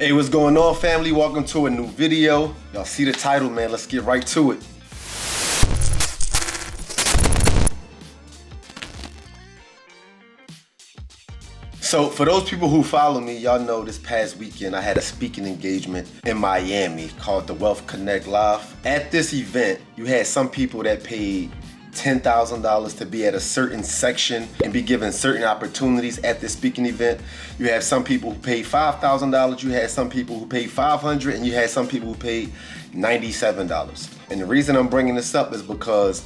Hey, what's going on, family? Welcome to a new video. Y'all see the title, man. Let's get right to it. So for those people who follow me, y'all know this past weekend I had a speaking engagement in Miami called the Wealth Connect Live. At this event, you had some people that paid $10,000 to be at a certain section and be given certain opportunities at this speaking event. You have some people who paid $5,000, you had some people who paid $500, and you had some people who paid $97. And the reason I'm bringing this up is because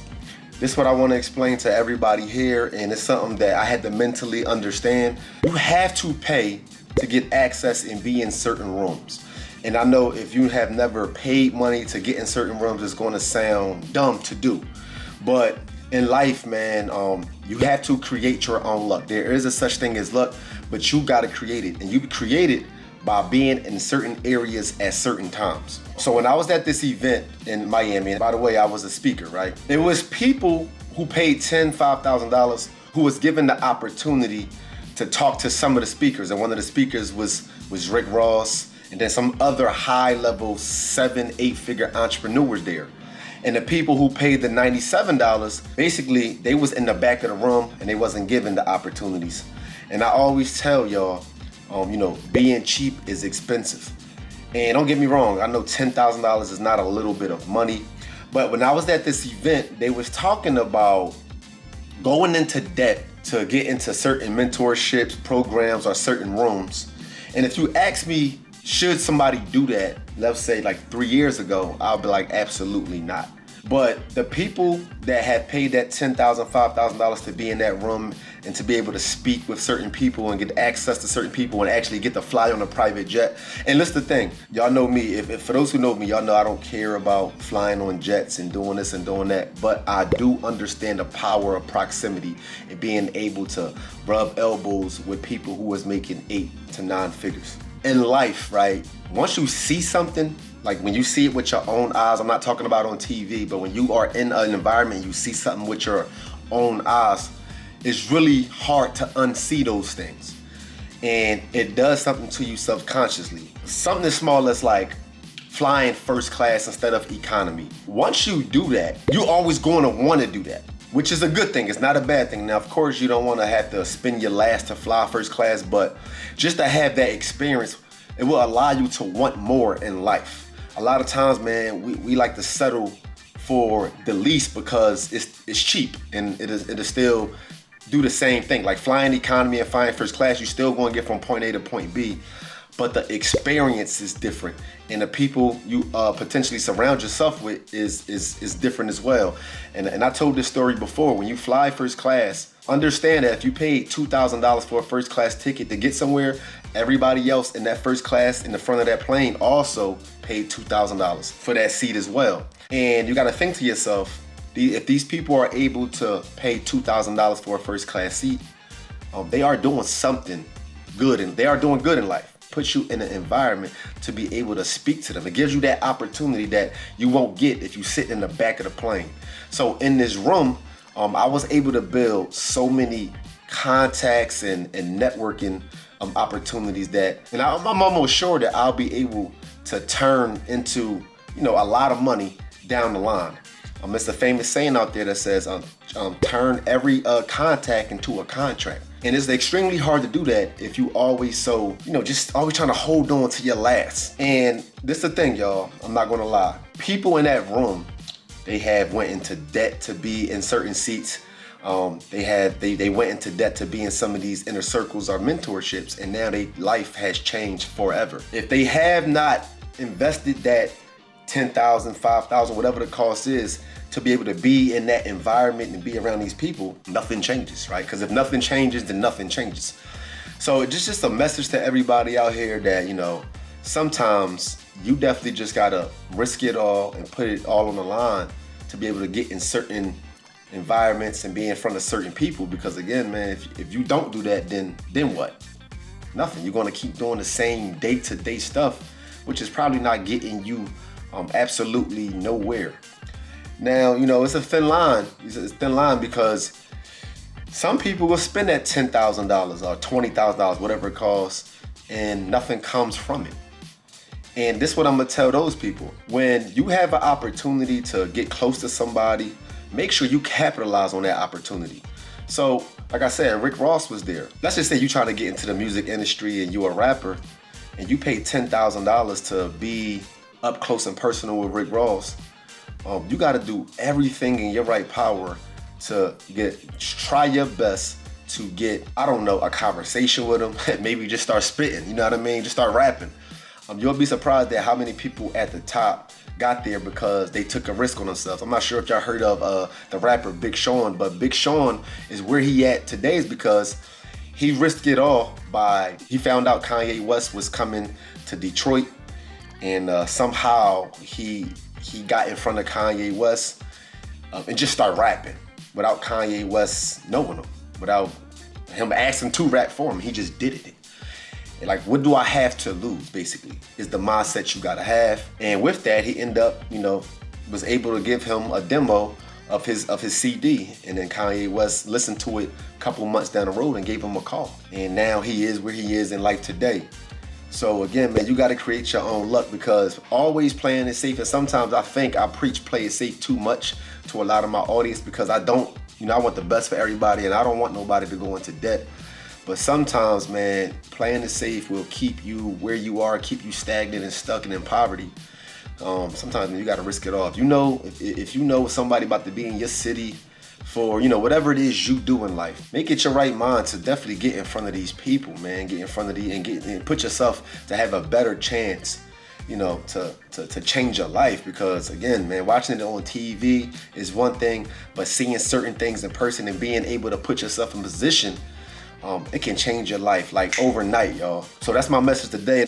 this is what I want to explain to everybody here, and it's something that I had to mentally understand. You have to pay to get access and be in certain rooms. And I know if you have never paid money to get in certain rooms, it's going to sound dumb to do. But in life, man, you have to create your own luck. There is a such thing as luck, but you got to create it. And you create it by being in certain areas at certain times. So when I was at this event in Miami, and by the way, I was a speaker, right? It was people who paid $5,000 who was given the opportunity to talk to some of the speakers. And one of the speakers was Rick Ross, and then some other high-level 7-8-figure entrepreneurs there. And the people who paid the $97, basically, they was in the back of the room and they wasn't given the opportunities. And I always tell y'all, being cheap is expensive. And don't get me wrong, I know $10,000 is not a little bit of money, but when I was at this event, they was talking about going into debt to get into certain mentorships, programs, or certain rooms. And if you ask me, should somebody do that, let's say like 3 years ago, I'll be like, absolutely not. But the people that have paid that $10,000, $5,000 to be in that room and to be able to speak with certain people and get access to certain people and actually get to fly on a private jet. And listen, the thing, y'all know me, if for those who know me, y'all know I don't care about flying on jets and doing this and doing that, but I do understand the power of proximity and being able to rub elbows with people who was making 8 to 9 figures. In life, right, once you see something, like when you see it with your own eyes, I'm not talking about on TV, but when you are in an environment, you see something with your own eyes, it's really hard to unsee those things. And it does something to you subconsciously. Something as small as like flying first class instead of economy. Once you do that, you're always going to want to do that, which is a good thing. It's not a bad thing. Now, of course, you don't want to have to spend your last to fly first class, but just to have that experience, it will allow you to want more in life. A lot of times, man, we like to settle for the least because it's cheap and it'll still do the same thing. Like flying economy and flying first class, you're still going to get from point A to point B, but the experience is different, and the people you potentially surround yourself with is different as well. And I told this story before. When you fly first class, understand that if you paid $2,000 for a first class ticket to get somewhere, everybody else in that first class in the front of that plane also paid $2,000 for that seat as well. And you got to think to yourself, if these people are able to pay $2,000 for a first class seat, they are doing something good, and they are doing good in life. Puts you in an environment to be able to speak to them. It gives you that opportunity that you won't get if you sit in the back of the plane. So in this room, I was able to build so many contacts and networking opportunities that, and I'm almost sure that I'll be able to turn into, a lot of money down the line. It's a famous saying out there that says, turn every contact into a contract. And it's extremely hard to do that if you always just always trying to hold on to your last. And this is the thing, y'all, I'm not gonna lie. People in that room, they went into debt to be in certain seats. They went into debt to be in some of these inner circles or mentorships, and now their life has changed forever. If they have not invested that $10,000, $5,000, whatever the cost is, to be able to be in that environment and be around these people, nothing changes, right? Because if nothing changes, then nothing changes. So it's just a message to everybody out here that, sometimes you definitely just gotta risk it all and put it all on the line to be able to get in certain environments and be in front of certain people. Because again, man, if you don't do that, then what? Nothing. You're gonna keep doing the same day-to-day stuff, which is probably not getting you absolutely nowhere. Now, it's a thin line. It's a thin line because some people will spend that $10,000 or $20,000, whatever it costs, and nothing comes from it. And this is what I'm gonna tell those people. When you have an opportunity to get close to somebody, make sure you capitalize on that opportunity. So, like I said, Rick Ross was there. Let's just say you trying to get into the music industry and you a rapper, and you paid $10,000 to be up close and personal with Rick Ross. You gotta do everything in your right power to try your best to get, I don't know, a conversation with him. Maybe just start spitting, you know what I mean? Just start rapping. You'll be surprised at how many people at the top got there because they took a risk on themselves. I'm not sure if y'all heard of the rapper Big Sean, but Big Sean is where he at today is because he risked it all he found out Kanye West was coming to Detroit, and somehow he got in front of Kanye West and just started rapping without Kanye West knowing him, without him asking to rap for him. He just did it. Like, what do I have to lose, basically, is the mindset you gotta have. And with that, he ended up, was able to give him a demo of his CD. And then Kanye West listened to it a couple months down the road and gave him a call. And now he is where he is in life today. So again, man, you gotta create your own luck because always playing it safe. And sometimes I think I preach play it safe too much to a lot of my audience because I don't, I want the best for everybody and I don't want nobody to go into debt. But sometimes, man, playing it safe will keep you where you are, keep you stagnant and stuck and in poverty. Sometimes, man, you got to risk it all. If you know somebody about to be in your city for, whatever it is you do in life, make it your right mind to definitely get in front of these people, man. Get in front of and put yourself to have a better chance, to change your life. Because again, man, watching it on TV is one thing, but seeing certain things in person and being able to put yourself in position, it can change your life like overnight, y'all. So that's my message today.